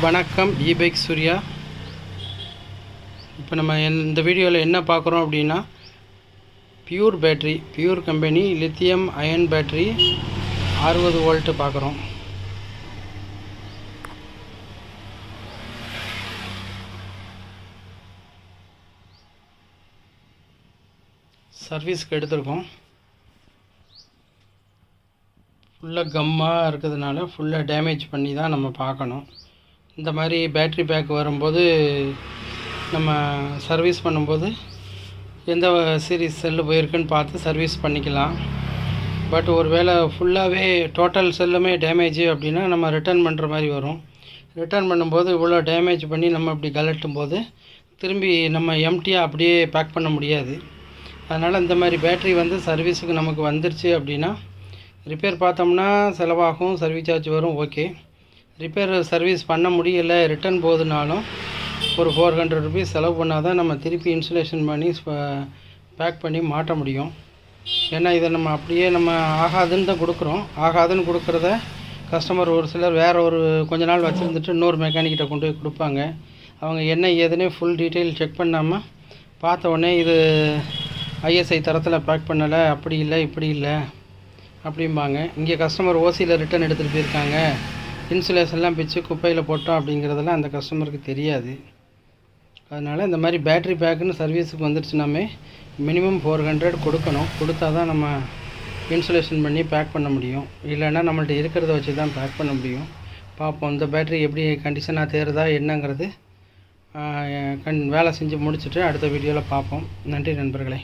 வணக்கம், இபைக் சூர்யா. இப்போ நம்ம இந்த வீடியோவில் என்ன பார்க்குறோம் அப்படின்னா, pure battery, pure company lithium ion battery 60 volt பார்க்குறோம். சர்வீஸ்க்கு எடுத்திருக்கோம். ஃபுல்லாக கம்மாக இருக்கிறதுனால ஃபுல்லாக டேமேஜ் பண்ணி தான் நம்ம பார்க்கணும். இந்த மாதிரி பேட்ரி பேக் வரும்போது நம்ம சர்வீஸ் பண்ணும்போது எந்த சீரிஸ் செல்லு போயிருக்குன்னு பார்த்து சர்வீஸ் பண்ணிக்கலாம். பட் ஒரு வேளை ஃபுல்லாகவே டோட்டல் செல்லுமே டேமேஜ் அப்படின்னா நம்ம ரிட்டர்ன் பண்ணுற மாதிரி வரும். ரிட்டர்ன் பண்ணும்போது இவ்வளோ டேமேஜ் பண்ணி நம்ம அப்படி கலட்டும் போது திரும்பி நம்ம எம்டியாக அப்படியே பேக் பண்ண முடியாது. அதனால் இந்த மாதிரி பேட்ரி சர்வீஸுக்கு நமக்கு வந்துருச்சு அப்படின்னா ரிப்பேர் பார்த்தோம்னா செலவாகும், சர்வீஸ் சார்ஜ் வரும். ஓகே, ரிப்பேர் சர்வீஸ் பண்ண முடியலை, ரிட்டன் போகுதுனாலும் ஒரு 400 ருபீஸ் செலவு பண்ணால் தான் நம்ம திருப்பி இன்சுலேஷன் பண்ணி பேக் பண்ணி மாட்ட முடியும். ஏன்னா இதை நம்ம அப்படியே நம்ம ஆகாதுன்னு தான் கொடுக்குறோம். ஆகாதுன்னு கொடுக்குறத கஸ்டமர் ஒரு சிலர் வேறு ஒரு கொஞ்ச நாள் வச்சுருந்துட்டு இன்னொரு மெக்கானிக்கிட்ட கொண்டு போய் கொடுப்பாங்க. அவங்க என்ன ஏதுன்னு ஃபுல் டீட்டெயில் செக் பண்ணாமல் பார்த்த உடனே இது ஐஎஸ்ஐ தரத்தில் பேக் பண்ணலை, அப்படி இல்லை இப்படி இல்லை அப்படிம்பாங்க. இங்கே கஸ்டமர் ஓசியில் ரிட்டன் எடுத்துகிட்டு போயிருக்காங்க, இன்சுலேஷன்லாம் பிச்சு குப்பையில் போட்டோம் அப்படிங்கிறதெல்லாம் அந்த கஸ்டமருக்கு தெரியாது. அதனால் இந்த மாதிரி பேட்ரி பேக்குன்னு சர்வீஸுக்கு வந்துடுச்சுனாமே மினிமம் 400 கொடுக்கணும். கொடுத்தா தான் நம்ம இன்சுலேஷன் பண்ணி பேக் பண்ண முடியும். இல்லைன்னா நம்மள்ட்ட இருக்கிறத வச்சு தான் பேக் பண்ண முடியும். பார்ப்போம் இந்த பேட்ரி எப்படி கண்டிஷனாக தேருதா என்னங்கிறது வேலை செஞ்சு முடிச்சுட்டு அடுத்த வீடியோவில் பார்ப்போம். நன்றி நண்பர்களே.